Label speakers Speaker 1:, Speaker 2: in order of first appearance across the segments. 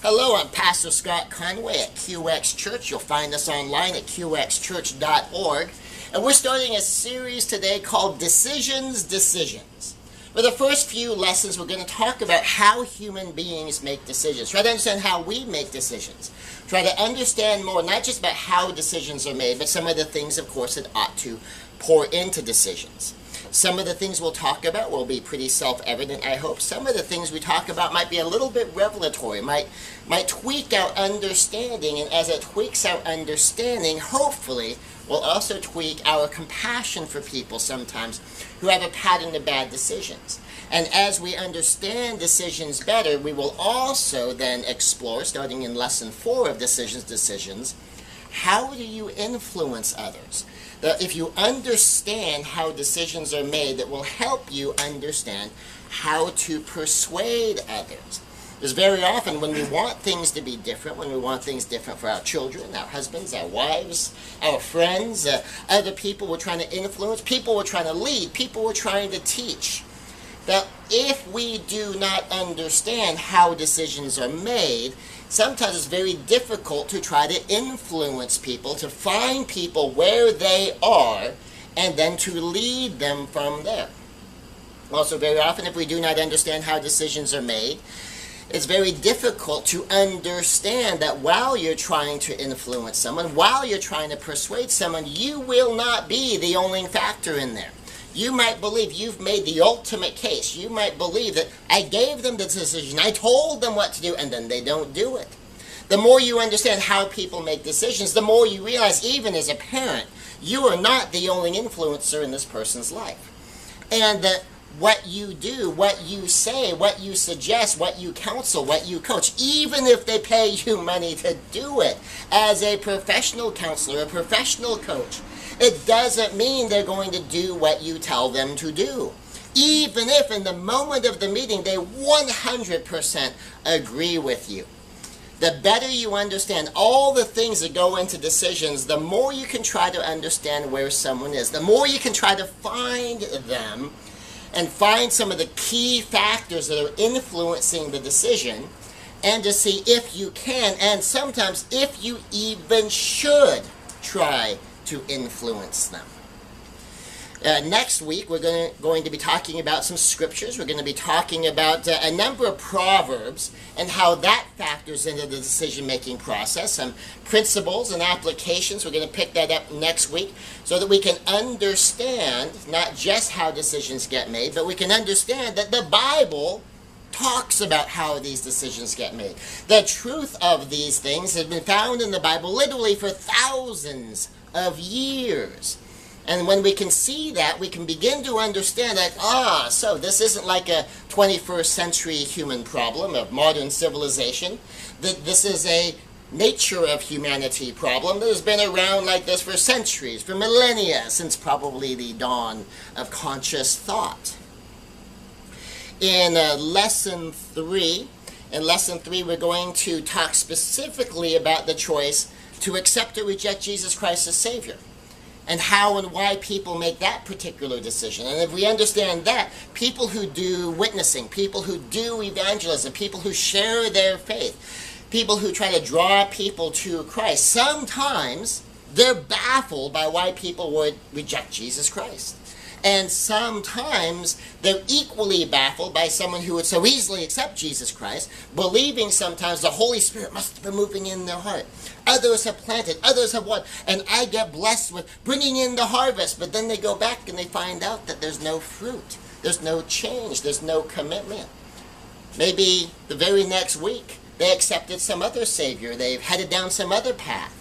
Speaker 1: Hello, I'm Pastor Scott Conway at QXChurch. You'll find us online at QXChurch.org. And we're starting a series today called Decisions. For the first few lessons, we're going to talk about how human beings make decisions. Try to understand how we make decisions. Try to understand more, not just about how decisions are made, but some of the things, of course, that ought to pour into decisions. Some of the things we'll talk about will be pretty self-evident, I hope. Some of the things we talk about might be a little bit revelatory, might tweak our understanding, and as it tweaks our understanding, hopefully, will also tweak our compassion for people sometimes who have a pattern of bad decisions. And as we understand decisions better, we will also then explore, starting in Lesson 4 of Decisions, how do you influence others? If you understand how decisions are made, that will help you understand how to persuade others. Because very often when we want things to be different, when we want things different for our children, our husbands, our wives, our friends, other people we're trying to influence, people we're trying to lead, people we're trying to teach, that if we do not understand how decisions are made, sometimes it's very difficult to try to influence people, to find people where they are, and then to lead them from there. Also, very often, if we do not understand how decisions are made, it's very difficult to understand that while you're trying to influence someone, while you're trying to persuade someone, you will not be the only factor in there. You might believe you've made the ultimate case. You might believe that I gave them the decision, I told them what to do, and then they don't do it. The more you understand how people make decisions, the more you realize, even as a parent, you are not the only influencer in this person's life. And that what you do, what you say, what you suggest, what you counsel, what you coach, even if they pay you money to do it, as a professional counselor, a professional coach, it doesn't mean they're going to do what you tell them to do. Even if in the moment of the meeting they 100% agree with you. The better you understand all the things that go into decisions, the more you can try to understand where someone is. The more you can try to find them and find some of the key factors that are influencing the decision, and to see if you can, and sometimes if you even should, try to influence them. Next week, we're going to be talking about some scriptures. We're going to be talking about a number of proverbs and how that factors into the decision-making process. Some principles and applications. We're going to pick that up next week so that we can understand not just how decisions get made, but we can understand that the Bible talks about how these decisions get made. The truth of these things has been found in the Bible literally for thousands of years. And when we can see that, we can begin to understand that, so this isn't like a 21st century human problem of modern civilization. That this is a nature of humanity problem that has been around like this for centuries, for millennia, since probably the dawn of conscious thought. In Lesson 3, we're going to talk specifically about the choice to accept or reject Jesus Christ as Savior, and how and why people make that particular decision. And if we understand that, people who do witnessing, people who do evangelism, people who share their faith, people who try to draw people to Christ, sometimes they're baffled by why people would reject Jesus Christ. And sometimes they're equally baffled by someone who would so easily accept Jesus Christ, believing sometimes the Holy Spirit must have been moving in their heart. Others have planted, others have what? And I get blessed with bringing in the harvest, but then they go back and they find out that there's no fruit, there's no change, there's no commitment. Maybe the very next week they accepted some other Savior, they've headed down some other path.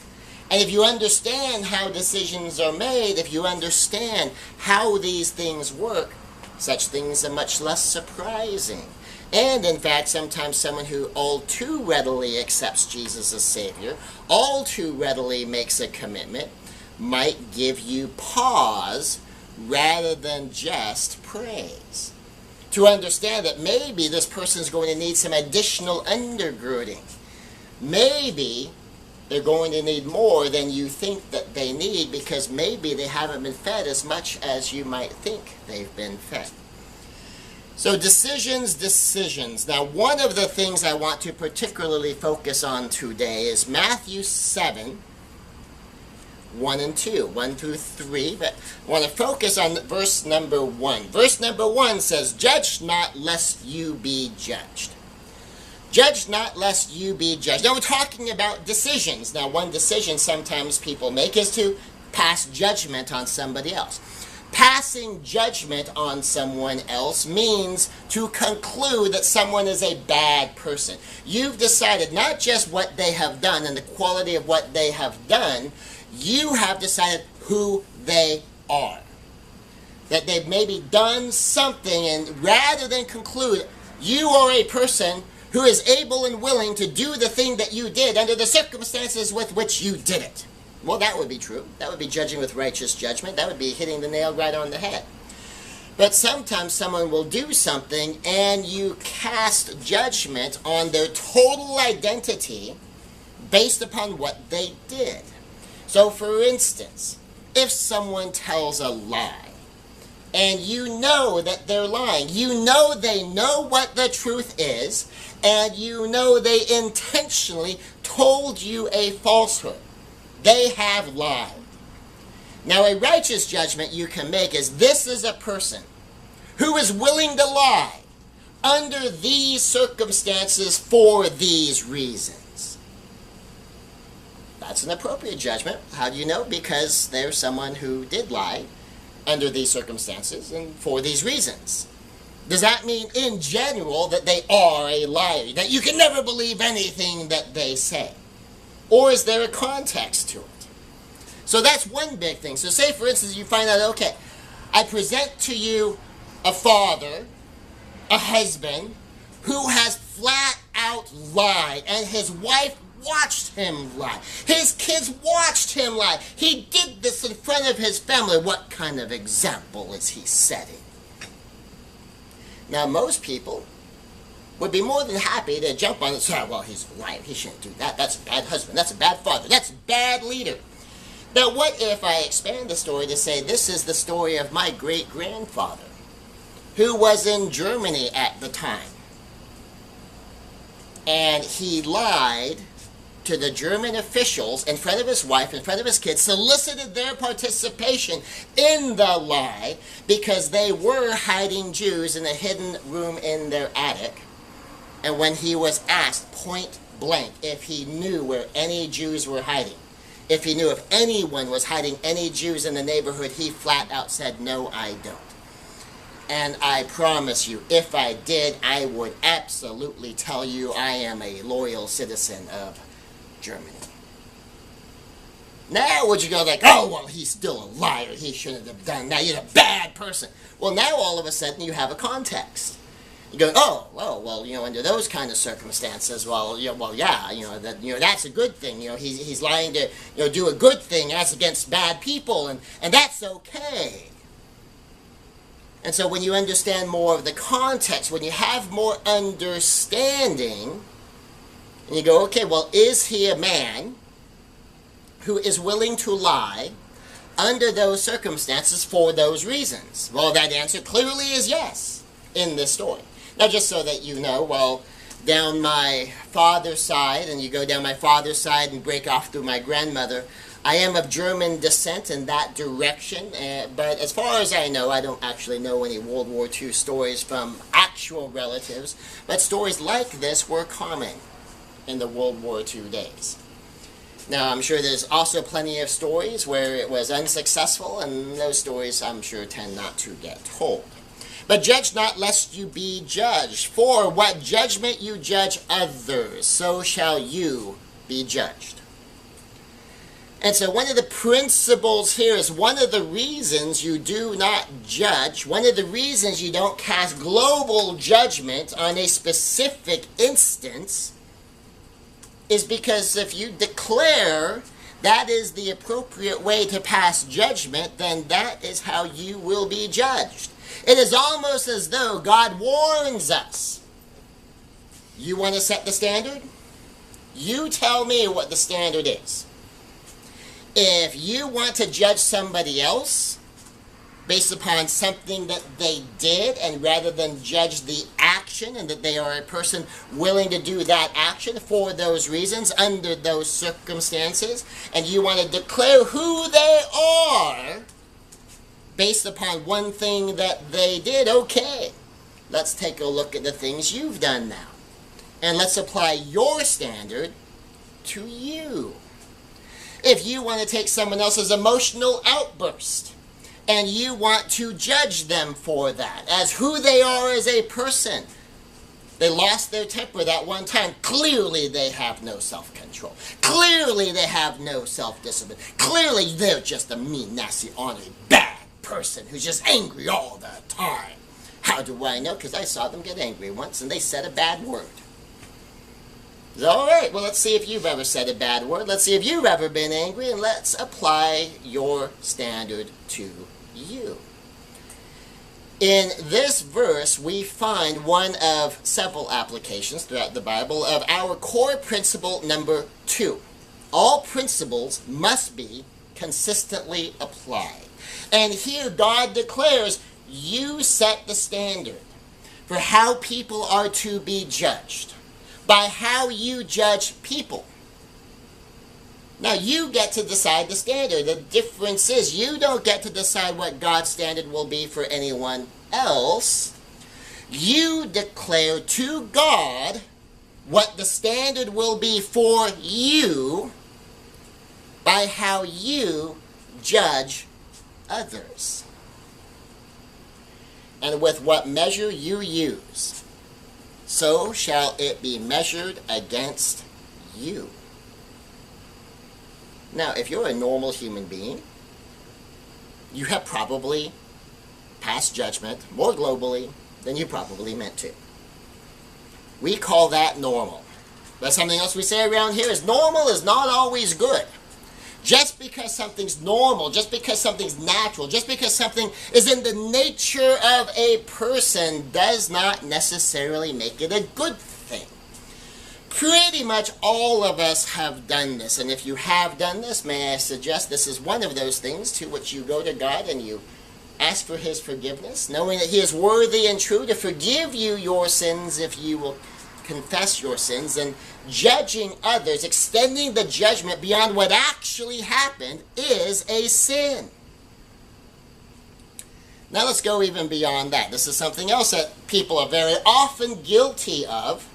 Speaker 1: And if you understand how decisions are made, if you understand how these things work, such things are much less surprising. And in fact, sometimes someone who all too readily accepts Jesus as Savior, all too readily makes a commitment, might give you pause rather than just praise. To understand that maybe this person is going to need some additional undergirding. Maybe they're going to need more than you think that they need, because maybe they haven't been fed as much as you might think they've been fed. So decisions. Now, one of the things I want to particularly focus on today is Matthew 7, 1 and 2, 1 through 3. But I want to focus on verse number 1. Verse number 1 says, "Judge not, lest you be judged." Judge not, lest you be judged. Now, we're talking about decisions. Now, one decision sometimes people make is to pass judgment on somebody else. Passing judgment on someone else means to conclude that someone is a bad person. You've decided not just what they have done and the quality of what they have done, you have decided who they are. That they've maybe done something, and rather than conclude you are a person who is able and willing to do the thing that you did under the circumstances with which you did it. Well, that would be true. That would be judging with righteous judgment. That would be hitting the nail right on the head. But sometimes someone will do something and you cast judgment on their total identity based upon what they did. So, for instance, if someone tells a lie and you know that they're lying, you know they know what the truth is, and you know they intentionally told you a falsehood. They have lied. Now, a righteous judgment you can make is, this is a person who is willing to lie under these circumstances for these reasons. That's an appropriate judgment. How do you know? Because there's someone who did lie under these circumstances and for these reasons. Does that mean in general that they are a liar, that you can never believe anything that they say? Or is there a context to it? So that's one big thing. So say, for instance, you find out, okay, I present to you a father, a husband, who has flat out lied, and his wife watched him lie. His kids watched him lie. He did this in front of his family. What kind of example is he setting? Now, most people would be more than happy to jump on and say, well, he's a liar. He shouldn't do that. That's a bad husband. That's a bad father. That's a bad leader. Now, what if I expand the story to say this is the story of my great-grandfather, who was in Germany at the time, and he lied to the German officials in front of his wife, in front of his kids, solicited their participation in the lie because they were hiding Jews in a hidden room in their attic. And when he was asked point blank if he knew where any Jews were hiding, if he knew if anyone was hiding any Jews in the neighborhood, he flat out said, "No, I don't." And I promise you, if I did, I would absolutely tell you I am a loyal citizen of Germany. Now would you go like, oh, well, he's still a liar. He shouldn't have done that. He's a bad person. Well, now all of a sudden you have a context. You go, oh, well, under those kind of circumstances, that's a good thing. He's lying to, do a good thing as against bad people, and that's okay. And so when you understand more of the context, when you have more understanding, and you go, okay, well, is he a man who is willing to lie under those circumstances for those reasons? Well, that answer clearly is yes in this story. Now, just so that you know, well, down my father's side, and you go down my father's side and break off through my grandmother, I am of German descent in that direction, but as far as I know, I don't actually know any World War II stories from actual relatives, but stories like this were common in the World War II days. Now, I'm sure there's also plenty of stories where it was unsuccessful, and those stories, I'm sure, tend not to get told. But judge not, lest you be judged. For what judgment you judge others, so shall you be judged. And so one of the principles here is one of the reasons you do not judge, one of the reasons you don't cast global judgment on a specific instance, is because if you declare that is the appropriate way to pass judgment, then that is how you will be judged. It is almost as though God warns us. You want to set the standard? You tell me what the standard is. If you want to judge somebody else, based upon something that they did, and rather than judge the action, and that they are a person willing to do that action for those reasons, under those circumstances, and you want to declare who they are based upon one thing that they did, okay, let's take a look at the things you've done now. And let's apply your standard to you. If you want to take someone else's emotional outburst, and you want to judge them for that, as who they are as a person. They lost their temper that one time. Clearly they have no self-control. Clearly they have no self-discipline. Clearly they're just a mean, nasty, ornery, bad person who's just angry all the time. How do I know? Because I saw them get angry once and they said a bad word. All right, well, let's see if you've ever said a bad word. Let's see if you've ever been angry, and let's apply your standard to you. In this verse, we find one of several applications throughout the Bible of our core principle number 2. All principles must be consistently applied. And here God declares, you set the standard for how people are to be judged, by how you judge people. Now, you get to decide the standard. The difference is you don't get to decide what God's standard will be for anyone else. You declare to God what the standard will be for you by how you judge others. And with what measure you use, so shall it be measured against you. Now, if you're a normal human being, you have probably passed judgment more globally than you probably meant to. We call that normal. But something else we say around here is normal is not always good. Just because something's normal, just because something's natural, just because something is in the nature of a person does not necessarily make it a good thing. Pretty much all of us have done this, and if you have done this, may I suggest this is one of those things to which you go to God and you ask for His forgiveness, knowing that He is worthy and true to forgive you your sins if you will confess your sins, and judging others, extending the judgment beyond what actually happened, is a sin. Now let's go even beyond that. This is something else that people are very often guilty of,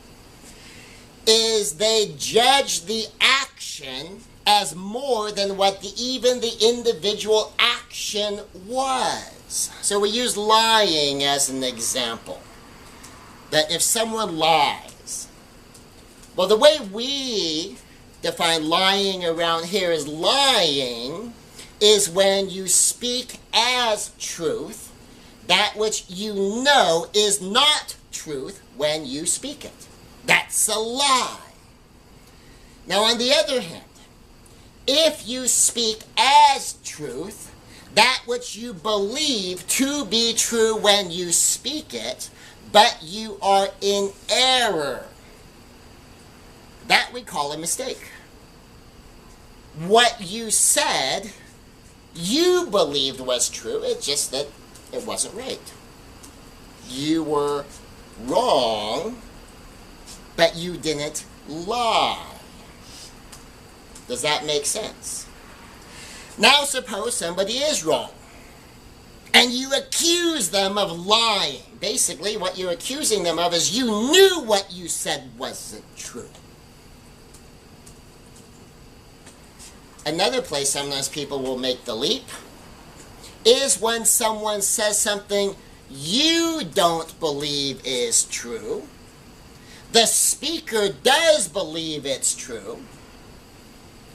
Speaker 1: is they judge the action as more than what even the individual action was. So we use lying as an example. That if someone lies, well, the way we define lying around here is lying is when you speak as truth that which you know is not truth when you speak it. That's a lie. Now, on the other hand, if you speak as truth that which you believe to be true when you speak it, but you are in error, that we call a mistake. What you said, you believed was true, it's just that it wasn't right. You were wrong, but you didn't lie. Does that make sense? Now suppose somebody is wrong, and you accuse them of lying. Basically, what you're accusing them of is you knew what you said wasn't true. Another place sometimes people will make the leap is when someone says something you don't believe is true. The speaker does believe it's true.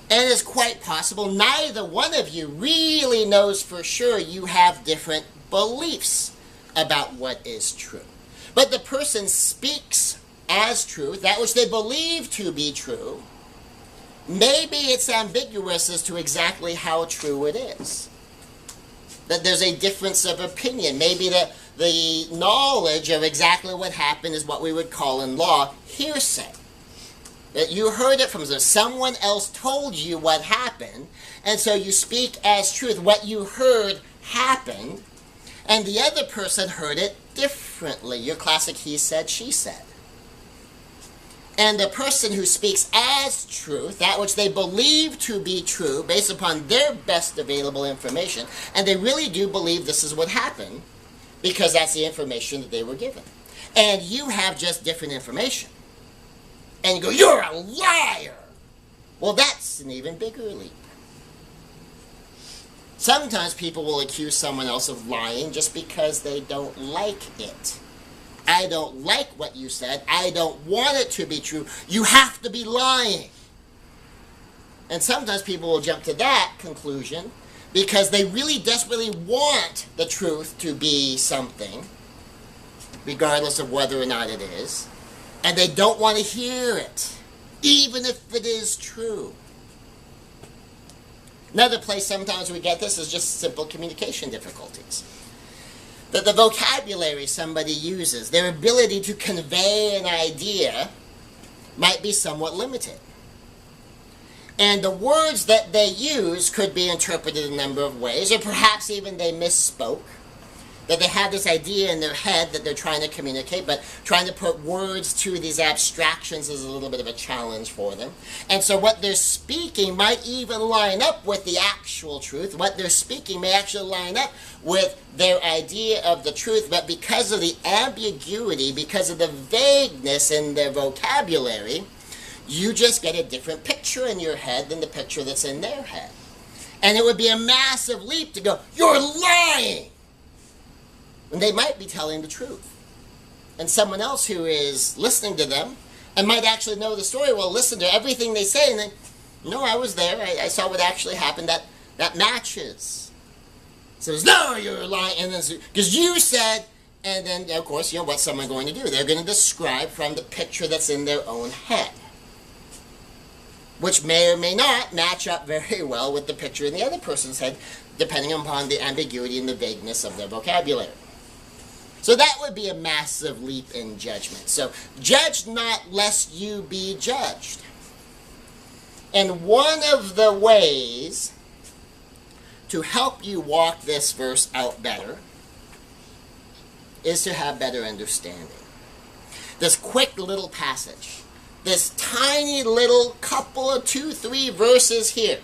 Speaker 1: And it's quite possible neither one of you really knows for sure. You have different beliefs about what is true. But the person speaks as truth, that which they believe to be true. Maybe it's ambiguous as to exactly how true it is. That there's a difference of opinion. Maybe the knowledge of exactly what happened is what we would call in law hearsay. That you heard it from someone else told you what happened, and so you speak as truth. What you heard happened, and the other person heard it differently. Your classic he said, she said. And the person who speaks as truth, that which they believe to be true, based upon their best available information, and they really do believe this is what happened, because that's the information that they were given. And you have just different information. And you go, you're a liar! Well, that's an even bigger leap. Sometimes people will accuse someone else of lying just because they don't like it. I don't like what you said. I don't want it to be true. You have to be lying. And sometimes people will jump to that conclusion because they really desperately want the truth to be something, regardless of whether or not it is, and they don't want to hear it, even if it is true. Another place sometimes we get this is just simple communication difficulties. That the vocabulary somebody uses, their ability to convey an idea, might be somewhat limited. And the words that they use could be interpreted a number of ways, or perhaps even they misspoke. That they have this idea in their head that they're trying to communicate, but trying to put words to these abstractions is a little bit of a challenge for them. And so what they're speaking might even line up with the actual truth. What they're speaking may actually line up with their idea of the truth, but because of the ambiguity, because of the vagueness in their vocabulary, you just get a different picture in your head than the picture that's in their head. And it would be a massive leap to go, you're lying! And they might be telling the truth. And someone else who is listening to them and might actually know the story will listen to everything they say and then, no, I was there. I saw what actually happened. That matches. So, no, you're lying. And then, because you said, and then, of course, what's someone going to do? They're going to describe from the picture that's in their own head, which may or may not match up very well with the picture in the other person's head, depending upon the ambiguity and the vagueness of their vocabulary. So that would be a massive leap in judgment. So, judge not lest you be judged. And one of the ways to help you walk this verse out better is to have better understanding. This quick little passage, this tiny little couple of 2-3 verses here,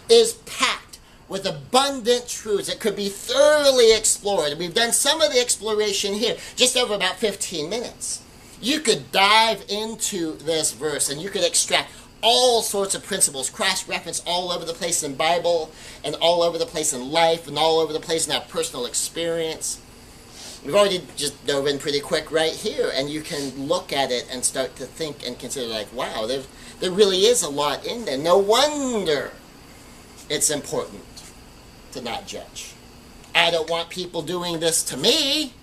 Speaker 1: is packed with abundant truths that could be thoroughly explored. We've done some of the exploration here, just over about 15 minutes. You could dive into this verse and you could extract all sorts of principles, cross-reference all over the place in Bible, and all over the place in life, and all over the place in our personal experience. We've already just dove in pretty quick right here, and you can look at it and start to think and consider like, wow, there really is a lot in there. No wonder it's important to not judge. I don't want people doing this to me.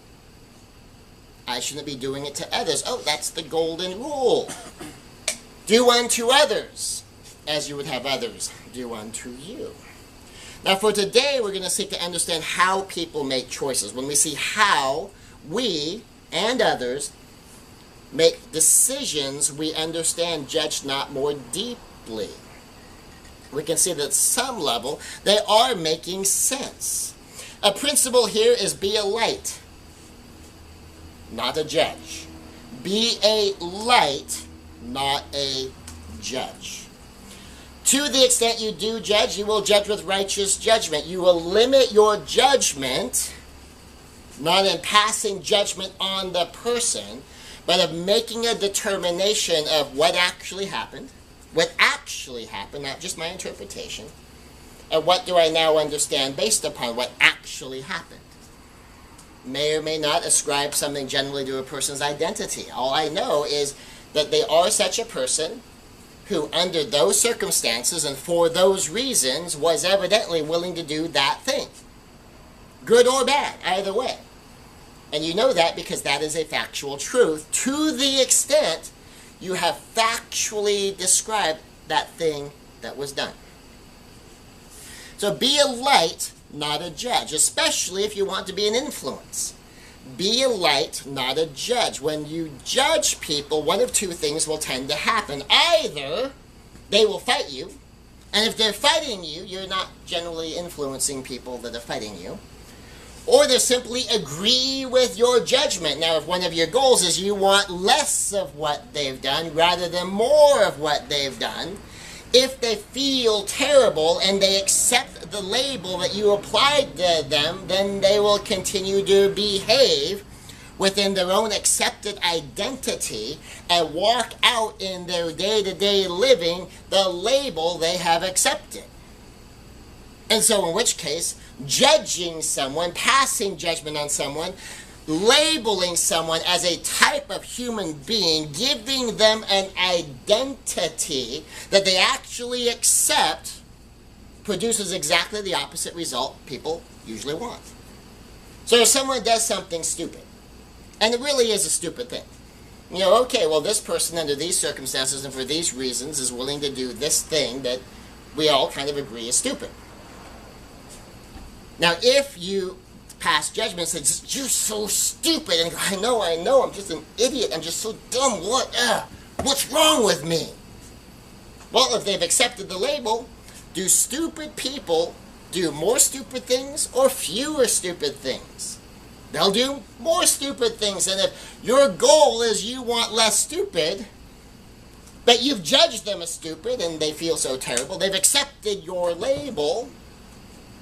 Speaker 1: I shouldn't be doing it to others. Oh, that's the golden rule. Do unto others as you would have others do unto you. Now for today, we're going to seek to understand how people make choices. When we see how we and others make decisions, we understand judge not more deeply. We can see that at some level, they are making sense. A principle here is be a light, not a judge. Be a light, not a judge. To the extent you do judge, you will judge with righteous judgment. You will limit your judgment, not in passing judgment on the person, but of making a determination of what actually happened, not just my interpretation, and what do I now understand based upon what actually happened. May or may not ascribe something generally to a person's identity. All I know is that they are such a person who, under those circumstances and for those reasons, was evidently willing to do that thing. Good or bad, either way. And you know that because that is a factual truth to the extent you have factually described that thing that was done. So be a light, not a judge, especially if you want to be an influence. Be a light, not a judge. When you judge people, one of two things will tend to happen. Either they will fight you, and if they're fighting you, you're not generally influencing people that are fighting you. or they simply agree with your judgment. Now, if one of your goals is you want less of what they've done rather than more of what they've done, if they feel terrible and they accept the label that you applied to them, then they will continue to behave within their own accepted identity and walk out in their day-to-day living the label they have accepted. And so in which case, judging someone, passing judgment on someone, labeling someone as a type of human being, giving them an identity that they actually accept, produces exactly the opposite result people usually want. So if someone does something stupid, and it really is a stupid thing, you know, okay, well, this person under these circumstances and for these reasons is willing to do this thing that we all kind of agree is stupid. Now, if you pass judgment and say, you're so stupid, and I know, I'm just an idiot, I'm just so dumb, what's wrong with me? Well, if they've accepted the label, do stupid people do more stupid things or fewer stupid things? They'll do more stupid things. And if your goal is you want less stupid, but you've judged them as stupid and they feel so terrible, they've accepted your label,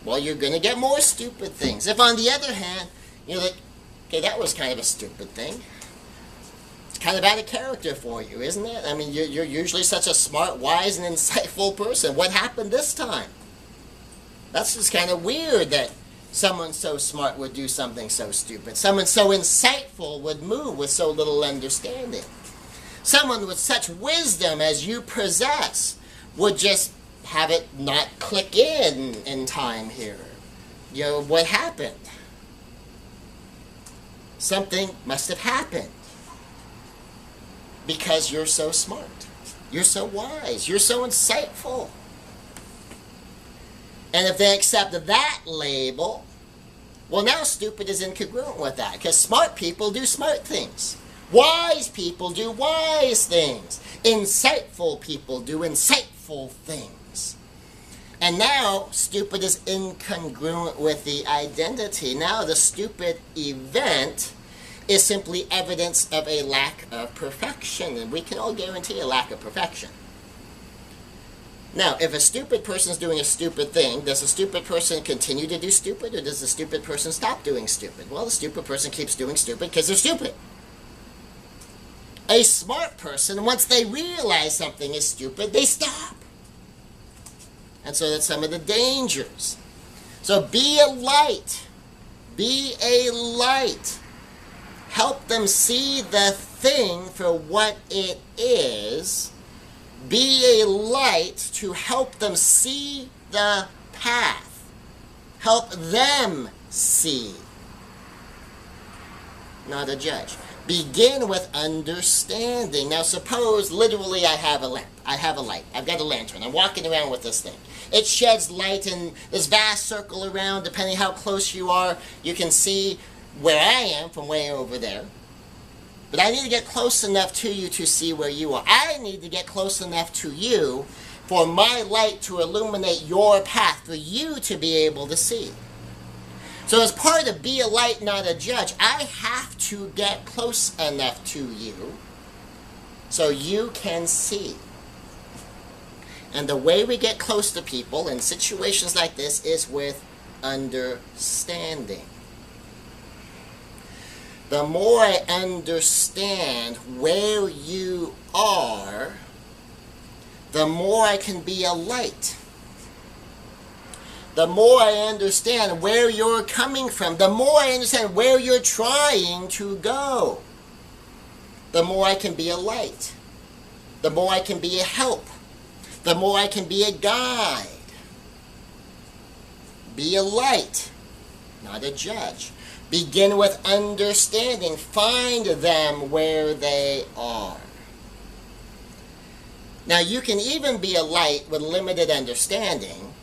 Speaker 1: well, you're going to get more stupid things. If, on the other hand, you're like, okay, that was kind of a stupid thing. It's kind of out of character for you, isn't it? I mean, you're usually such a smart, wise, and insightful person. What happened this time? That's just kind of weird that someone so smart would do something so stupid. Someone so insightful would move with so little understanding. Someone with such wisdom as you possess would just have it not click in time here. You know, what happened? Something must have happened. Because you're so smart. You're so wise. You're so insightful. And if they accept that label, well, now stupid is incongruent with that. Because smart people do smart things. Wise people do wise things. Insightful people do insightful things. And now, stupid is incongruent with the identity. Now, the stupid event is simply evidence of a lack of perfection. And we can all guarantee a lack of perfection. Now, if a stupid person is doing a stupid thing, does the stupid person continue to do stupid, or does the stupid person stop doing stupid? Well, the stupid person keeps doing stupid because they're stupid. A smart person, once they realize something is stupid, they stop. And so that's some of the dangers. So be a light. Be a light. Help them see the thing for what it is. Be a light to help them see the path. Help them see. Not a judge. Begin with understanding. Now suppose, literally, I have a lamp. I have a light. I've got a lantern. I'm walking around with this thing. It sheds light in this vast circle around. Depending how close you are, you can see where I am from way over there. But I need to get close enough to you to see where you are. I need to get close enough to you for my light to illuminate your path, for you to be able to see. So as part of be a light, not a judge, I have to get close enough to you so you can see. And the way we get close to people in situations like this is with understanding. The more I understand where you are, the more I can be a light. The more I understand where you're coming from, the more I understand where you're trying to go, the more I can be a light. The more I can be a help. The more I can be a guide. Be a light, not a judge. Begin with understanding. Find them where they are. Now, you can even be a light with limited understanding,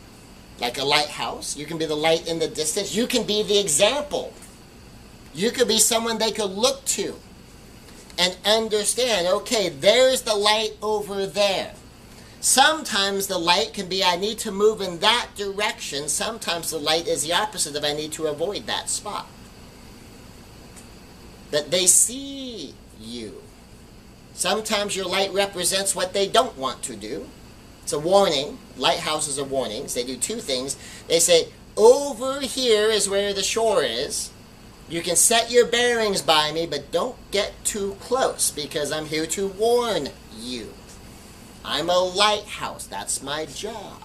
Speaker 1: like a lighthouse. You can be the light in the distance. You can be the example. You could be someone they could look to and understand, okay, there's the light over there. Sometimes the light can be, I need to move in that direction. Sometimes the light is the opposite of, I need to avoid that spot. That they see you. Sometimes your light represents what they don't want to do. It's a warning. Lighthouses are warnings. They do two things. They say, over here is where the shore is. You can set your bearings by me, but don't get too close because I'm here to warn you. I'm a lighthouse. That's my job.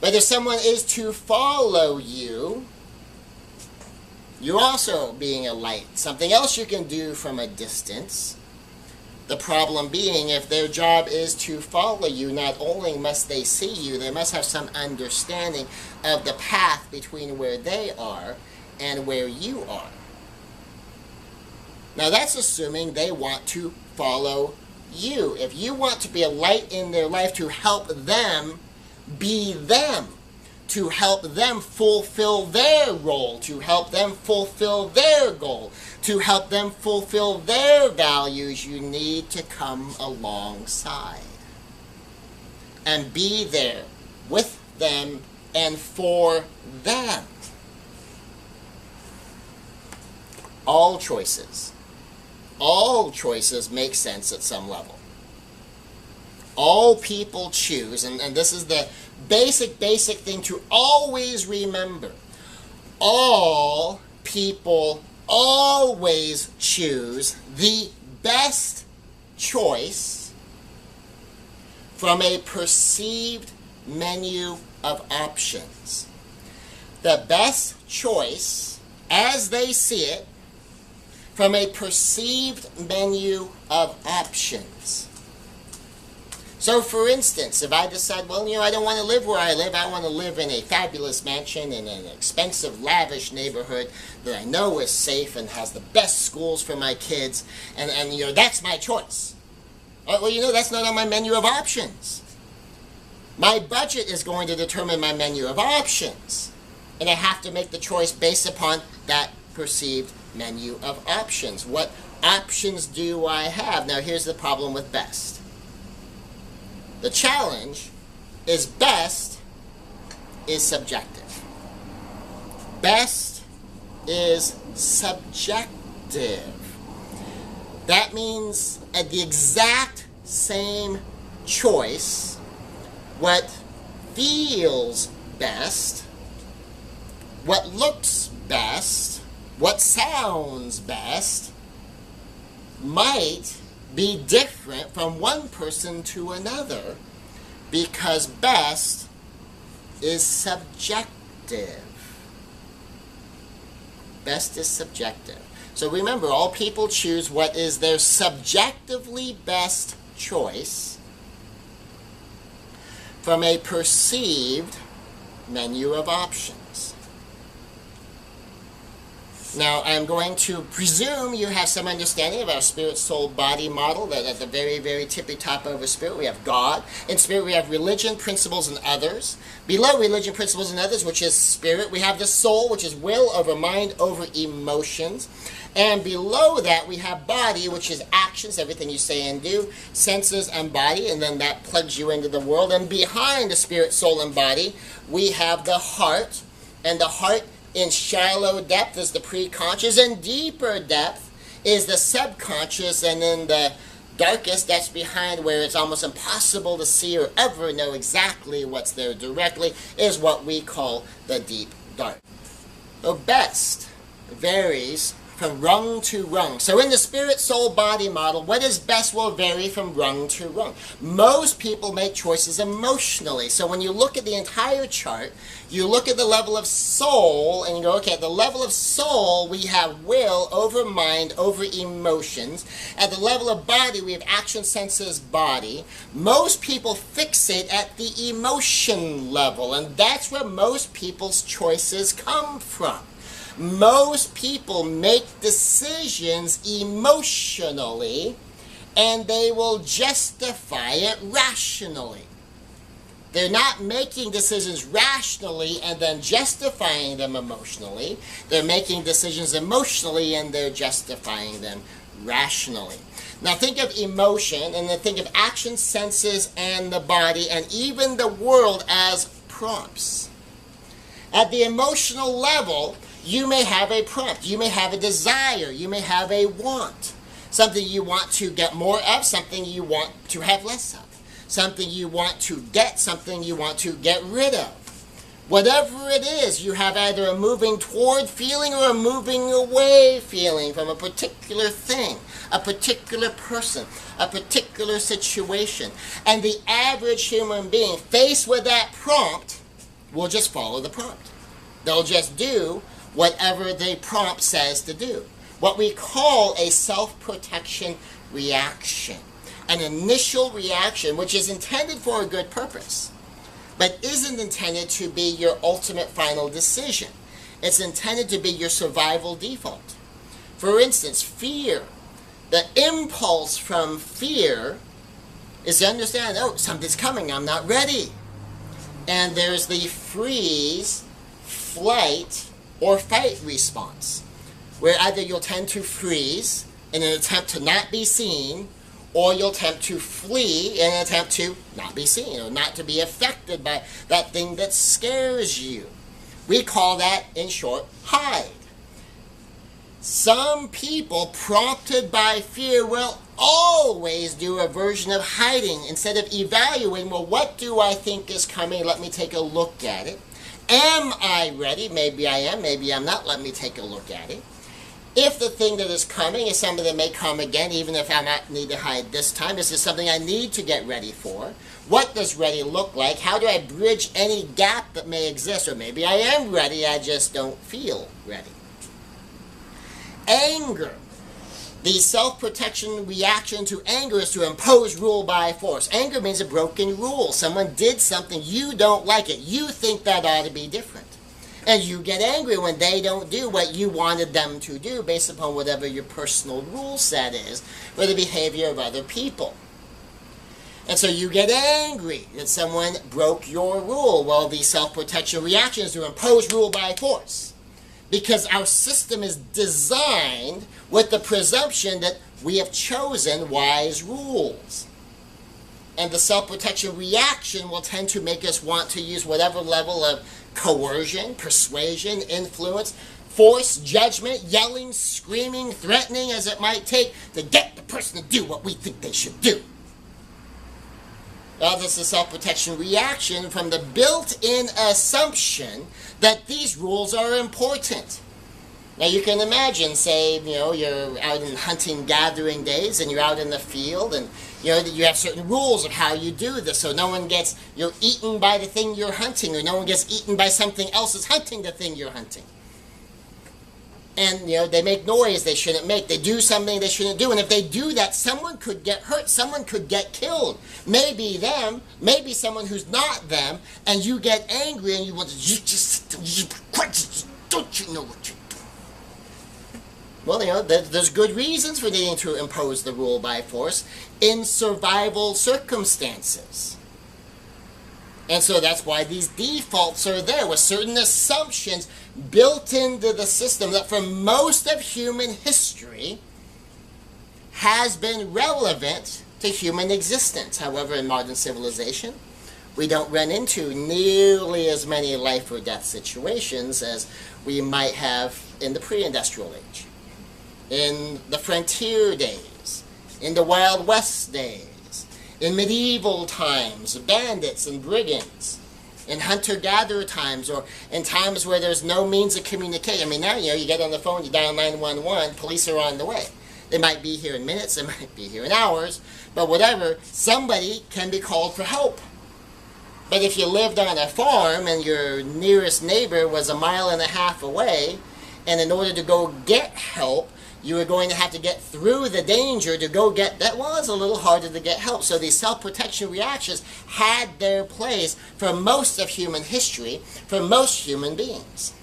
Speaker 1: But if someone is to follow you, you're also being a light. Something else you can do from a distance. The problem being, if their job is to follow you, not only must they see you, they must have some understanding of the path between where they are and where you are. Now that's assuming they want to follow you. If you want to be a light in their life to help them be them, to help them fulfill their role, to help them fulfill their goal, to help them fulfill their values, you need to come alongside and be there with them and for them. All choices make sense at some level. All people choose, and this is the basic thing to always remember. All people always choose the best choice from a perceived menu of options. The best choice, as they see it, from a perceived menu of options. So for instance, if I decide, well, I don't want to live where I live, I want to live in a fabulous mansion in an expensive, lavish neighborhood that I know is safe and has the best schools for my kids, and that's my choice. Well, that's not on my menu of options. My budget is going to determine my menu of options, and I have to make the choice based upon that perceived menu of options. What options do I have? Now here's the problem with best. The challenge is best is subjective. Best is subjective. That means at the exact same choice, what feels best, what looks best, what sounds best, might be different from one person to another because best is subjective. Best is subjective. So remember, all people choose what is their subjectively best choice from a perceived menu of options. Now, I'm going to presume you have some understanding of our spirit, soul, body model, that at the very, very tippy top of our spirit, we have God. In spirit, we have religion, principles, and others. Below religion, principles, and others, which is spirit, we have the soul, which is will over mind over emotions. And below that, we have body, which is actions, everything you say and do, senses and body, and then that plugs you into the world. And behind the spirit, soul, and body, we have the heart, and the heart in shallow depth is the preconscious, and deeper depth is the subconscious, and in the darkest, that's behind where it's almost impossible to see or ever know exactly what's there directly, is what we call the deep dark. So best varies from rung to rung. So in the spirit, soul, body model, what is best will vary from rung to rung. Most people make choices emotionally. So when you look at the entire chart, you look at the level of soul, and you go, okay, at the level of soul, we have will over mind over emotions. At the level of body, we have action, senses, body. Most people fixate at the emotion level, and that's where most people's choices come from. Most people make decisions emotionally, and they will justify it rationally. They're not making decisions rationally and then justifying them emotionally. They're making decisions emotionally and they're justifying them rationally. Now think of emotion, and then think of action, senses, and the body, and even the world as prompts. At the emotional level, you may have a prompt. You may have a desire. You may have a want. Something you want to get more of, something you want to have less of. Something you want to get, something you want to get rid of. Whatever it is, you have either a moving toward feeling or a moving away feeling from a particular thing, a particular person, a particular situation. And the average human being faced with that prompt will just follow the prompt. They'll just do whatever the prompt says to do. What we call a self-protection reaction. An initial reaction which is intended for a good purpose, but isn't intended to be your ultimate final decision. It's intended to be your survival default. For instance, fear. The impulse from fear is to understand, oh, something's coming, I'm not ready. And there's the freeze, flight, or fight response, where either you'll tend to freeze in an attempt to not be seen, or you'll attempt to flee in an attempt to not be seen, or not to be affected by that thing that scares you. We call that, in short, hide. Some people prompted by fear will always do a version of hiding instead of evaluating, well, what do I think is coming? Let me take a look at it. Am I ready? Maybe I am, maybe I'm not. Let me take a look at it. If the thing that is coming is something that may come again, even if I not need to hide this time, is this something I need to get ready for? What does ready look like? How do I bridge any gap that may exist? Or maybe I am ready, I just don't feel ready. Anger. The self-protection reaction to anger is to impose rule by force. Anger means a broken rule. Someone did something, you don't like it. You think that ought to be different. And you get angry when they don't do what you wanted them to do based upon whatever your personal rule set is for the behavior of other people. And so you get angry that someone broke your rule. Well, the self-protection reaction is to impose rule by force. Because our system is designed with the presumption that we have chosen wise rules. And the self-protection reaction will tend to make us want to use whatever level of coercion, persuasion, influence, force, judgment, yelling, screaming, threatening as it might take to get the person to do what we think they should do. Well, this is a self-protection reaction from the built-in assumption that these rules are important. Now you can imagine, say, you're out in hunting gathering days and you're out in the field and you have certain rules of how you do this, so no one gets eaten by the thing you're hunting, or no one gets eaten by something else that's hunting the thing you're hunting. And they make noise they shouldn't make. They do something they shouldn't do. And if they do that, someone could get hurt. Someone could get killed. Maybe them, maybe someone who's not them, and you get angry and you want to, don't you know what you're doing? Well, there's good reasons for needing to impose the rule by force in survival circumstances. And so that's why these defaults are there, with certain assumptions built into the system that for most of human history has been relevant to human existence. However, in modern civilization, we don't run into nearly as many life or death situations as we might have in the pre-industrial age, in the frontier days, in the Wild West days, in medieval times, bandits and brigands, in hunter-gatherer times, or in times where there's no means of communication. I mean, now, you get on the phone, you dial 911, police are on the way. They might be here in minutes, they might be here in hours, but whatever, somebody can be called for help. But if you lived on a farm and your nearest neighbor was 1.5 miles away, and in order to go get help, you were going to have to get through the danger to go get that. Well, it's a little harder to get help. So these self-protection reactions had their place for most of human history, for most human beings.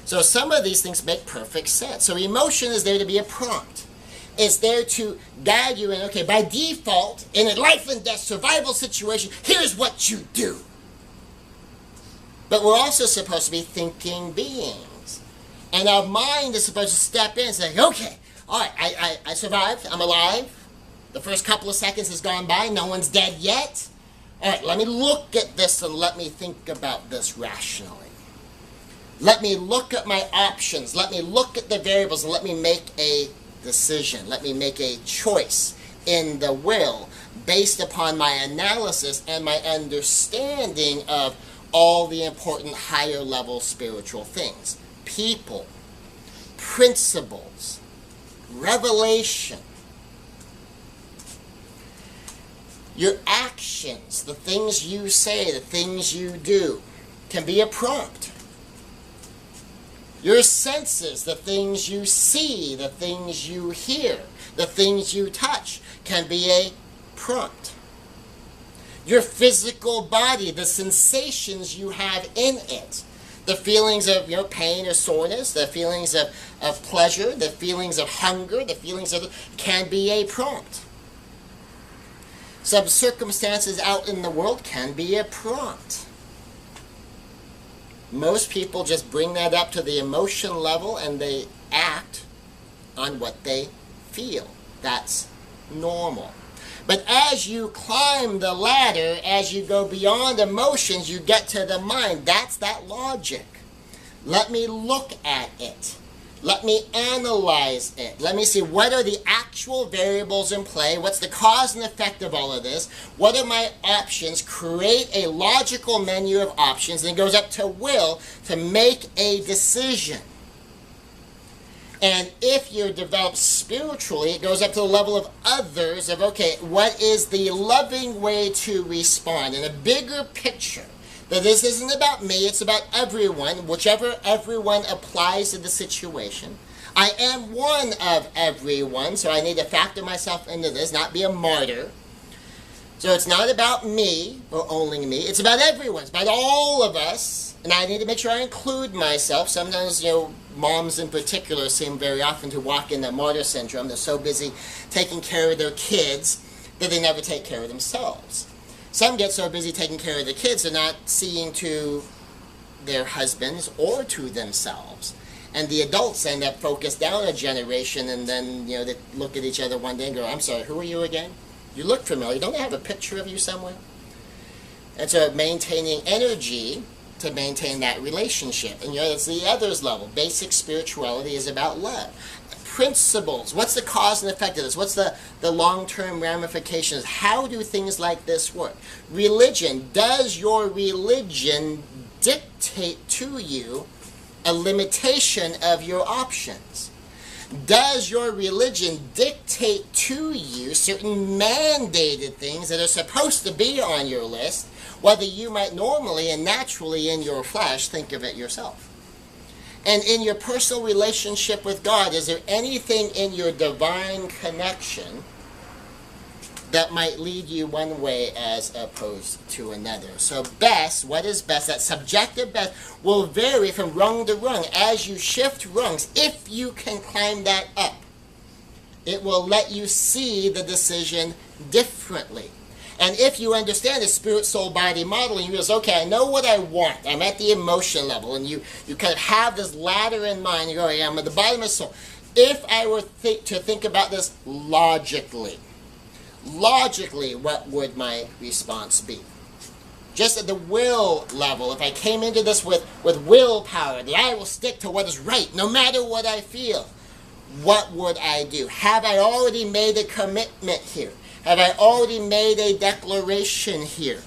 Speaker 1: So some of these things make perfect sense. So emotion is there to be a prompt. It's there to guide you in, okay, by default, in a life and death survival situation, here's what you do. But we're also supposed to be thinking beings. And our mind is supposed to step in and say, okay, all right, I survived, I'm alive. The first couple of seconds has gone by, no one's dead yet. All right, let me look at this and let me think about this rationally. Let me look at my options. Let me look at the variables and let me make a decision. Let me make a choice in the will based upon my analysis and my understanding of all the important higher level spiritual things. People, principles, revelation. Your actions, the things you say, the things you do, can be a prompt. Your senses, the things you see, the things you hear, the things you touch, can be a prompt. Your physical body, the sensations you have in it, the feelings of pain or soreness, the feelings of pleasure, the feelings of hunger, the feelings of can be a prompt. Some circumstances out in the world can be a prompt. Most people just bring that up to the emotion level and they act on what they feel. That's normal. But as you climb the ladder, as you go beyond emotions, you get to the mind. That's that logic. Let me look at it. Let me analyze it. Let me see what are the actual variables in play. What's the cause and effect of all of this? What are my options? Create a logical menu of options. And it goes up to will to make a decision. And if you're developed spiritually, it goes up to the level of others of, okay, what is the loving way to respond? In a bigger picture, that this isn't about me, it's about everyone, whichever everyone applies to the situation. I am one of everyone, so I need to factor myself into this, not be a martyr. So it's not about me, or only me, it's about everyone, it's about all of us, and I need to make sure I include myself. Sometimes, moms in particular seem very often to walk in the martyr syndrome. They're so busy taking care of their kids that they never take care of themselves. Some get so busy taking care of the kids, they're not seeing to their husbands or to themselves. And the adults end up focused down a generation, and then, they look at each other one day and go, I'm sorry, who are you again? You look familiar. Don't I have a picture of you somewhere? And so maintaining energy to maintain that relationship. And it's the others level. Basic spirituality is about love. Principles. What's the cause and effect of this? What's the long-term ramifications? How do things like this work? Religion. Does your religion dictate to you a limitation of your options? Does your religion dictate to you certain mandated things that are supposed to be on your list, whether you might normally and naturally in your flesh think of it yourself? And in your personal relationship with God, is there anything in your divine connection that might lead you one way as opposed to another? So best, what is best? That subjective best will vary from rung to rung. As you shift rungs, if you can climb that up, it will let you see the decision differently. And if you understand the spirit, soul, body model, and you realize, okay, I know what I want. I'm at the emotion level, and you kind of have this ladder in mind. You go, yeah, I'm at the bottom of my soul. If I were to think about this logically, what would my response be? Just at the will level, if I came into this with willpower, that I will stick to what is right, no matter what I feel, what would I do? Have I already made a commitment here? Have I already made a declaration here?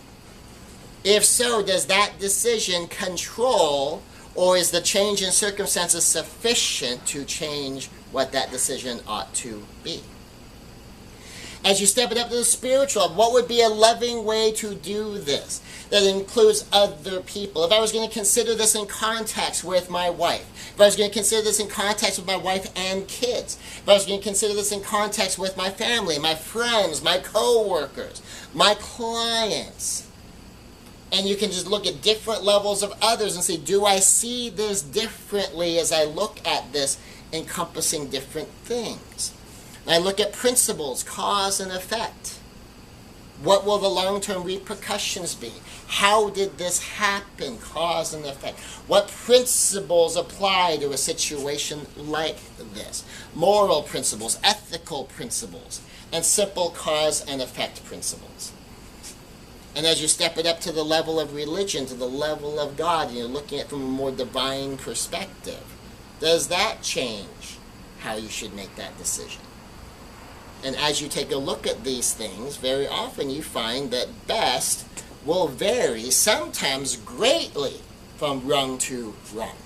Speaker 1: If so, does that decision control, or is the change in circumstances sufficient to change what that decision ought to be? As you step it up to the spiritual, what would be a loving way to do this? That includes other people. If I was going to consider this in context with my wife, if I was going to consider this in context with my wife and kids, if I was going to consider this in context with my family, my friends, my co-workers, my clients, and you can just look at different levels of others and say, do I see this differently as I look at this encompassing different things? I look at principles, cause and effect. What will the long-term repercussions be? How did this happen, cause and effect? What principles apply to a situation like this? Moral principles, ethical principles, and simple cause and effect principles. And as you step it up to the level of religion, to the level of God, and you're looking at it from a more divine perspective, does that change how you should make that decision? And as you take a look at these things, very often you find that best will vary, sometimes greatly, from rung to rung.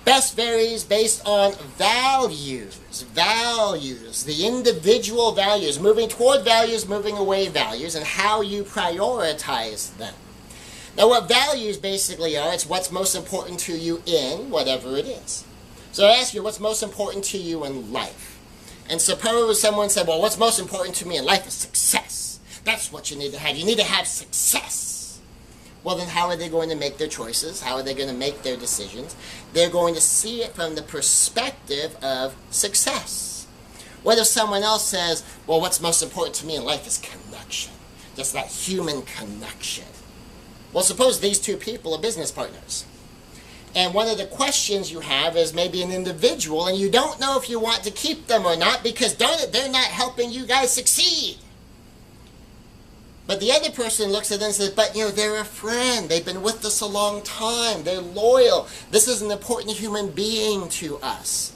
Speaker 1: Best varies based on values, the individual values, moving toward values, moving away values, and how you prioritize them. Now what values basically are, it's what's most important to you in whatever it is. So I ask you, what's most important to you in life? And suppose someone said, well, what's most important to me in life is success. That's what you need to have. You need to have success. Well, then how are they going to make their choices? How are they going to make their decisions? They're going to see it from the perspective of success. What if someone else says, well, what's most important to me in life is connection. Just that human connection. Well, suppose these two people are business partners. And one of the questions you have is maybe an individual, and you don't know if you want to keep them or not because, darn it, they're not helping you guys succeed. But the other person looks at them and says, but, they're a friend. They've been with us a long time. They're loyal. This is an important human being to us.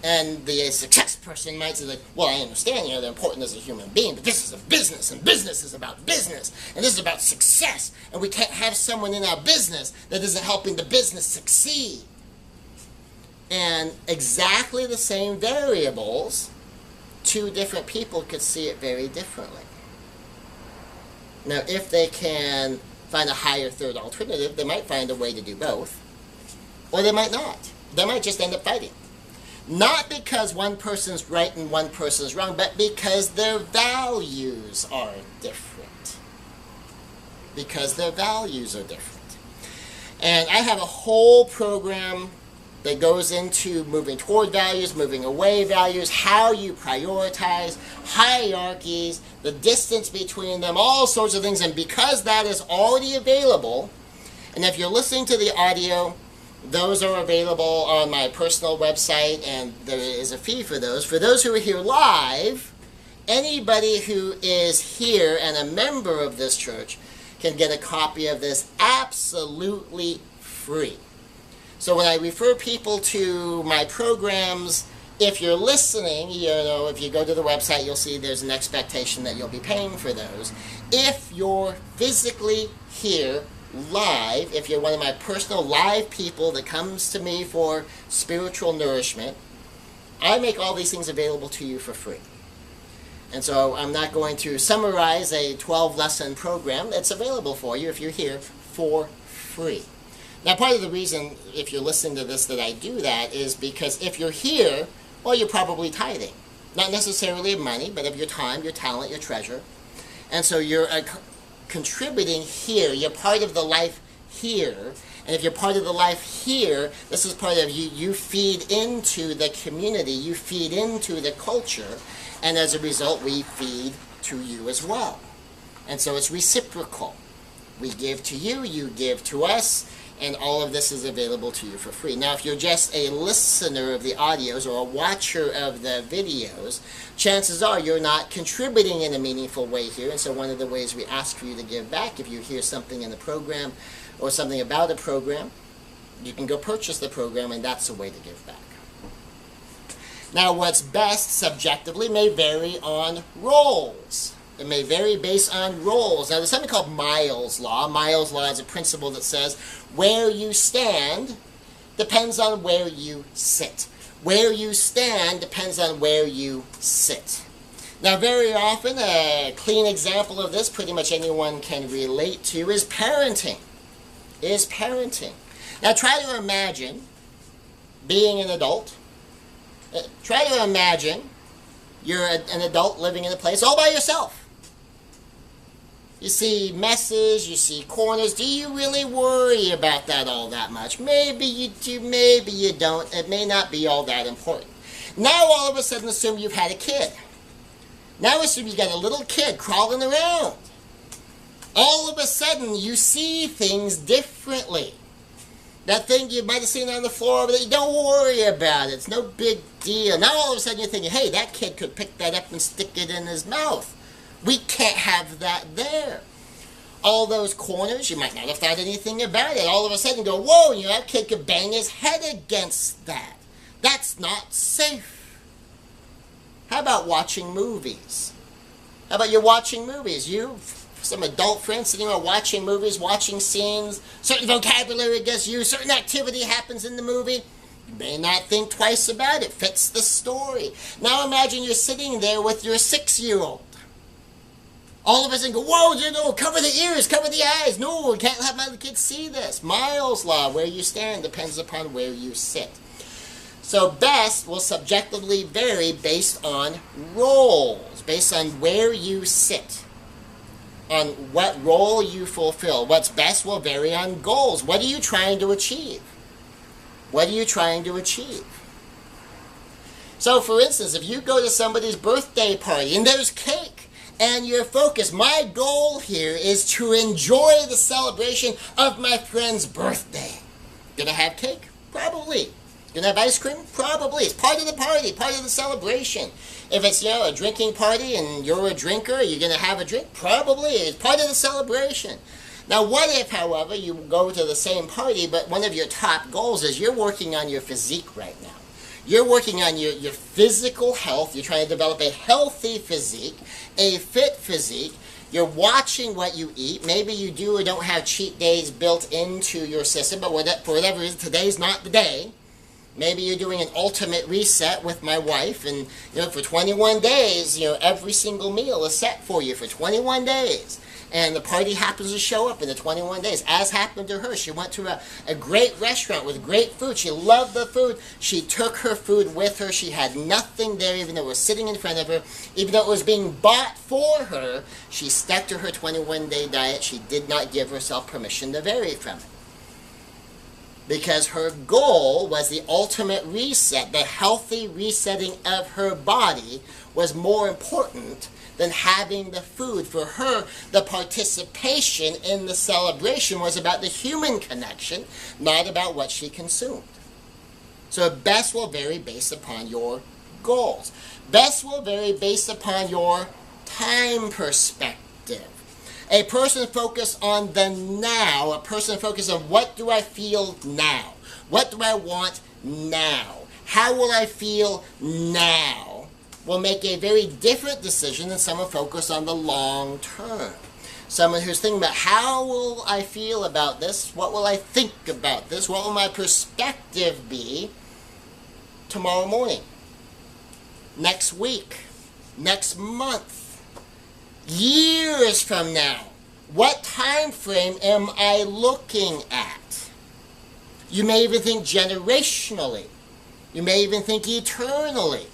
Speaker 1: And the success person might say, well, I understand, they're important as a human being, but this is a business, and business is about business, and this is about success. And we can't have someone in our business that isn't helping the business succeed. And exactly the same variables, two different people could see it very differently. Now, if they can find a higher third alternative, they might find a way to do both, or they might not. They might just end up fighting. Not because one person's right and one person's wrong, but because their values are different. Because their values are different. And I have a whole program that goes into moving toward values, moving away values, how you prioritize, hierarchies, the distance between them, all sorts of things. And because that is already available, and if you're listening to the audio, those are available on my personal website, and there is a fee for those. For those who are here live, anybody who is here and a member of this church can get a copy of this absolutely free. So when I refer people to my programs, if you're listening, if you go to the website, you'll see there's an expectation that you'll be paying for those. If you're physically here live, if you're one of my personal live people that comes to me for spiritual nourishment, I make all these things available to you for free. And so I'm not going to summarize a 12-lesson program that's available for you if you're here for free. Now, part of the reason, if you're listening to this, that I do that is because if you're here, well, you're probably tithing. Not necessarily of money, but of your time, your talent, your treasure. And so you're contributing here. You're part of the life here. And if you're part of the life here, this is part of you. You feed into the community. You feed into the culture. And as a result, we feed to you as well. And so it's reciprocal. We give to you, you give to us, and all of this is available to you for free. Now, if you're just a listener of the audios or a watcher of the videos, chances are you're not contributing in a meaningful way here. And so one of the ways we ask for you to give back, if you hear something in the program or something about a program, you can go purchase the program, and that's a way to give back. Now, what's best subjectively may vary on roles. It may vary based on roles. Now, there's something called Miles' Law. Miles' Law is a principle that says where you stand depends on where you sit. Where you stand depends on where you sit. Now, very often, a clean example of this, pretty much anyone can relate to, is parenting. Now, try to imagine being an adult. Try to imagine you're an adult living in a place all by yourself. You see messes, you see corners. Do you really worry about that all that much? Maybe you do, maybe you don't. It may not be all that important. Now all of a sudden assume you've had a kid. Now assume you got a little kid crawling around. All of a sudden, you see things differently. That thing you might have seen on the floor, but don't worry about it. It's no big deal. Now all of a sudden you're thinking, hey, that kid could pick that up and stick it in his mouth. We can't have that there. All those corners, you might not have thought anything about it. All of a sudden go, whoa, that kid could bang his head against that. That's not safe. How about watching movies? How about you're watching movies? Some adult friends sitting around watching movies, watching scenes, certain vocabulary gets used, certain activity happens in the movie. You may not think twice about it. Fits the story. Now imagine you're sitting there with your 6-year-old. All of a sudden go, whoa, cover the ears, cover the eyes. No, we can't have my kids see this. Miles' law, where you stand depends upon where you sit. So best will subjectively vary based on roles, based on where you sit, on what role you fulfill. What's best will vary on goals. What are you trying to achieve? What are you trying to achieve? So for instance, if you go to somebody's birthday party and there's cake, and your focus, my goal here is to enjoy the celebration of my friend's birthday. Gonna have cake? Probably. Gonna have ice cream? Probably. It's part of the party, part of the celebration. If it's, a drinking party and you're a drinker, you're gonna have a drink? Probably. It's part of the celebration. Now, what if, however, you go to the same party, but one of your top goals is you're working on your physique right now. You're working on your physical health. You're trying to develop a healthy physique, a fit physique. You're watching what you eat. Maybe you do or don't have cheat days built into your system, but for whatever reason, today's not the day. Maybe you're doing an ultimate reset with my wife, and for 21 days, every single meal is set for you for 21 days. And the party happens to show up in the 21 days, as happened to her. She went to a great restaurant with great food. She loved the food. She took her food with her. She had nothing there, even though it was sitting in front of her. Even though it was being bought for her, she stuck to her 21-day diet. She did not give herself permission to vary from it. Because her goal was the ultimate reset. The healthy resetting of her body was more important than having the food. For her, the participation in the celebration was about the human connection, not about what she consumed. So best will vary based upon your goals. Best will vary based upon your time perspective. A person focused on the now, a person focused on what do I feel now? What do I want now? How will I feel now? Will make a very different decision than someone focused on the long term. Someone who's thinking about how will I feel about this? What will I think about this? What will my perspective be tomorrow morning? Next week? Next month? Years from now? What time frame am I looking at? You may even think generationally. You may even think eternally.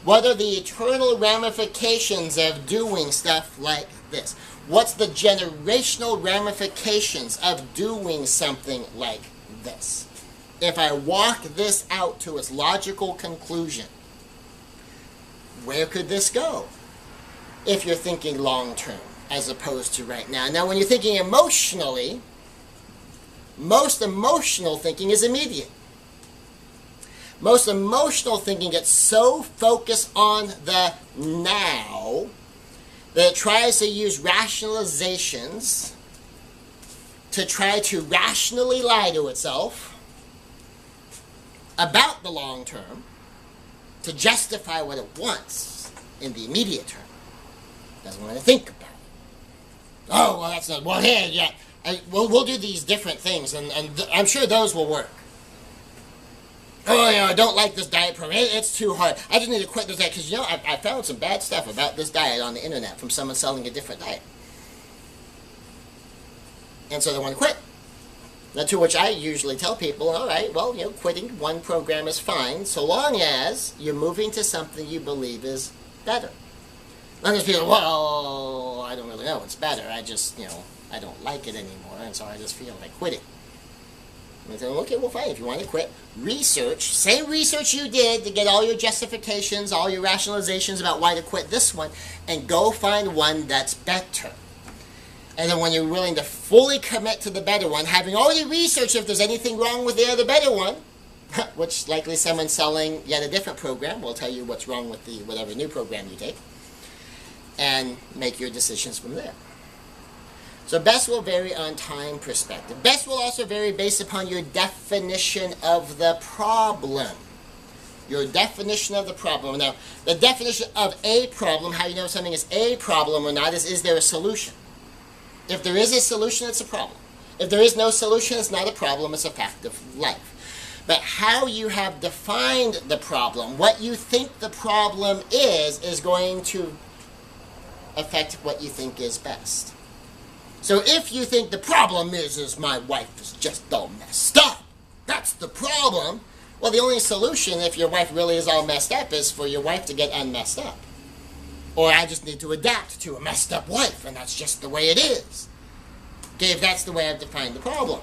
Speaker 1: What are the eternal ramifications of doing stuff like this? What's the generational ramifications of doing something like this? If I walk this out to its logical conclusion, where could this go? If you're thinking long term, as opposed to right now. Now, when you're thinking emotionally, most emotional thinking is immediate. Most emotional thinking gets so focused on the now that it tries to use rationalizations to try to rationally lie to itself about the long term to justify what it wants in the immediate term. Doesn't want to think about it. Oh, well, that's not, well, here, yeah, we'll do these different things, and I'm sure those will work. Oh, I don't like this diet program. It's too hard. I just need to quit this diet, because, I found some bad stuff about this diet on the internet from someone selling a different diet. And so they want to quit. Now, to which I usually tell people, all right, well, quitting one program is fine, so long as you're moving to something you believe is better. Long as people, well, I don't really know, it's better. I just, I don't like it anymore, and so I just feel like quitting. And I said, okay, well, fine. If you want to quit, research. Same research you did to get all your justifications, all your rationalizations about why to quit this one, and go find one that's better. And then when you're willing to fully commit to the better one, having already researched if there's anything wrong with the other better one, which likely someone selling yet a different program will tell you what's wrong with the whatever new program you take, and make your decisions from there. So best will vary on time perspective. Best will also vary based upon your definition of the problem. Your definition of the problem. Now, the definition of a problem, how you know something is a problem or not, is there a solution? If there is a solution, it's a problem. If there is no solution, it's not a problem, it's a fact of life. But how you have defined the problem, what you think the problem is going to affect what you think is best. So if you think the problem is my wife is just all messed up, that's the problem, well, the only solution, if your wife really is all messed up, is for your wife to get unmessed up. Or I just need to adapt to a messed up wife, and that's just the way it is. Okay, if that's the way I've defined the problem.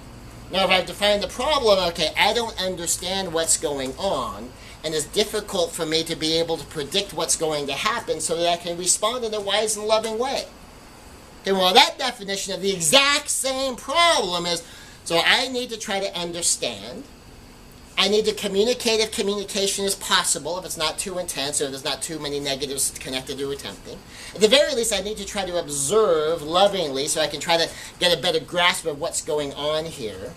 Speaker 1: Now, if I've defined the problem, okay, I don't understand what's going on, and it's difficult for me to be able to predict what's going to happen so that I can respond in a wise and loving way. Okay, well, that definition of the exact same problem is, so I need to try to understand. I need to communicate if communication is possible, if it's not too intense or there's not too many negatives connected to attempting. At the very least, I need to try to observe lovingly so I can try to get a better grasp of what's going on here.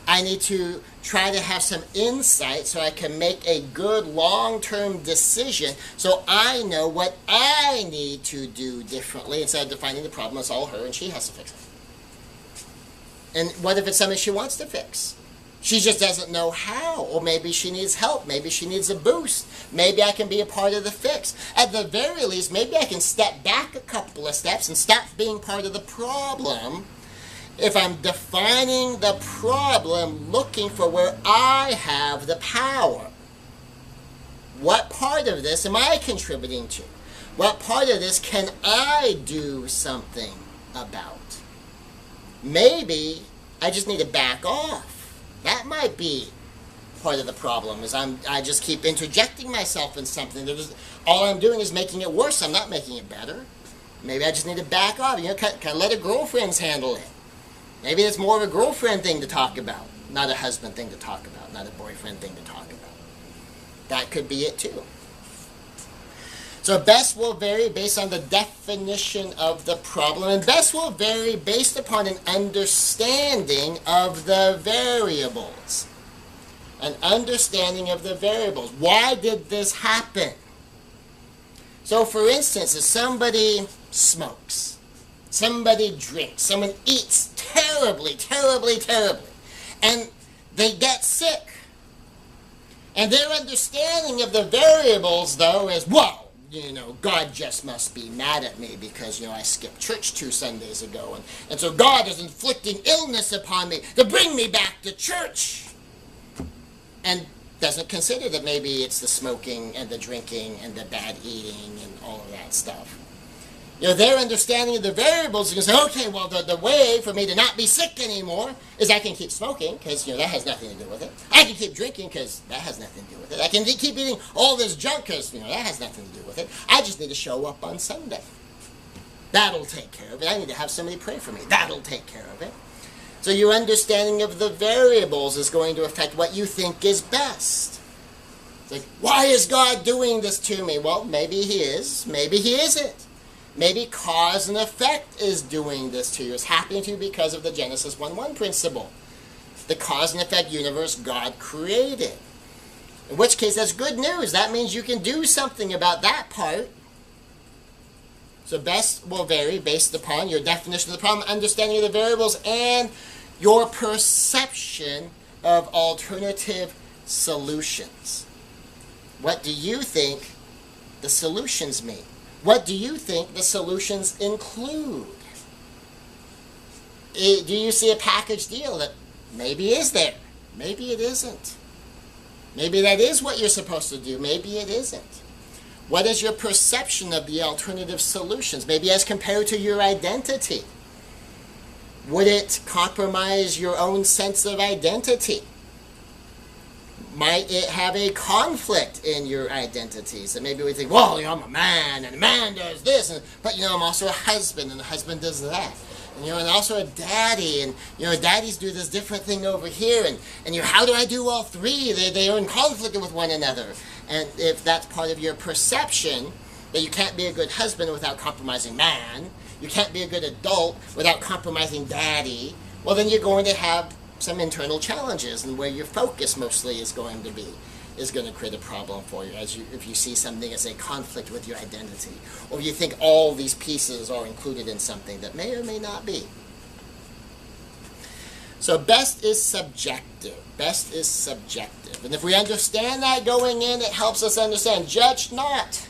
Speaker 1: I need to try to have some insight so I can make a good long-term decision so I know what I need to do differently instead of defining the problem as all her and she has to fix it. And what if it's something she wants to fix? She just doesn't know how, or maybe she needs help, maybe she needs a boost, maybe I can be a part of the fix. At the very least, maybe I can step back a couple of steps and stop being part of the problem. If I'm defining the problem, looking for where I have the power. What part of this am I contributing to? What part of this can I do something about? Maybe I just need to back off. That might be part of the problem, is I just keep interjecting myself in something. All I'm doing is making it worse. I'm not making it better. Maybe I just need to back off. Can I let a girlfriend's handle it? Maybe it's more of a girlfriend thing to talk about, not a husband thing to talk about, not a boyfriend thing to talk about. That could be it too. So best will vary based on the definition of the problem, and best will vary based upon an understanding of the variables. An understanding of the variables. Why did this happen? So for instance, if somebody smokes, somebody drinks, someone eats terribly, terribly, terribly, and they get sick. And their understanding of the variables, though, is, well, God just must be mad at me because, I skipped church 2 Sundays ago, and so God is inflicting illness upon me to bring me back to church. And doesn't consider that maybe it's the smoking and the drinking and the bad eating and all of that stuff. Their understanding of the variables is going to say, okay, well, the way for me to not be sick anymore is I can keep smoking, because, that has nothing to do with it. I can keep drinking, because that has nothing to do with it. I can keep eating all this junk, because, that has nothing to do with it. I just need to show up on Sunday. That'll take care of it. I need to have somebody pray for me. That'll take care of it. So your understanding of the variables is going to affect what you think is best. It's like, why is God doing this to me? Well, maybe He is. Maybe He isn't. Maybe cause and effect is doing this to you. It's happening to you because of the Genesis 1:1 principle. The cause and effect universe God created. In which case, that's good news. That means you can do something about that part. So best will vary based upon your definition of the problem, understanding of the variables, and your perception of alternative solutions. What do you think the solutions mean? What do you think the solutions include? Do you see a package deal that maybe is there? Maybe it isn't. Maybe that is what you're supposed to do. Maybe it isn't. What is your perception of the alternative solutions? Maybe as compared to your identity. Would it compromise your own sense of identity? Might it have a conflict in your identity? So maybe we think, well, I'm a man, and a man does this, but I'm also a husband, and a husband does that. And and also a daddy, and daddies do this different thing over here, and how do I do all three? They are in conflict with one another. And if that's part of your perception, that you can't be a good husband without compromising man, you can't be a good adult without compromising daddy, well, then you're going to have some internal challenges, and where your focus mostly is going to create a problem for you if you see something as a conflict with your identity, or you think all these pieces are included in something that may or may not be. So best is subjective. Best is subjective. And if we understand that going in, it helps us understand, judge not.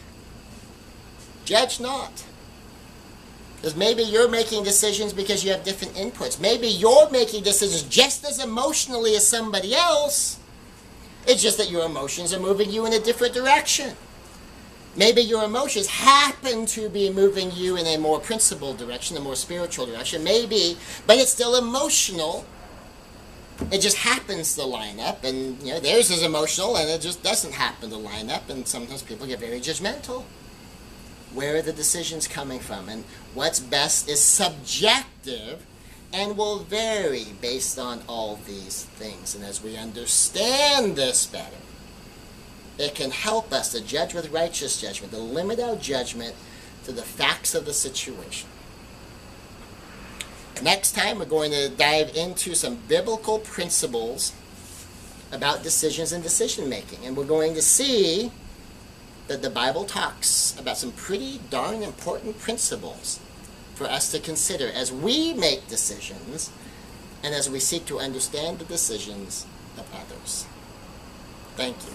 Speaker 1: Judge not. Because maybe you're making decisions because you have different inputs. Maybe you're making decisions just as emotionally as somebody else. It's just that your emotions are moving you in a different direction. Maybe your emotions happen to be moving you in a more principled direction, a more spiritual direction. Maybe, but it's still emotional. It just happens to line up, and theirs is emotional, and it just doesn't happen to line up, and sometimes people get very judgmental. Where are the decisions coming from? And what's best is subjective and will vary based on all these things. And as we understand this better, it can help us to judge with righteous judgment, to limit our judgment to the facts of the situation. Next time, we're going to dive into some biblical principles about decisions and decision making. And we're going to see that the Bible talks about some pretty darn important principles for us to consider as we make decisions and as we seek to understand the decisions of others. Thank you.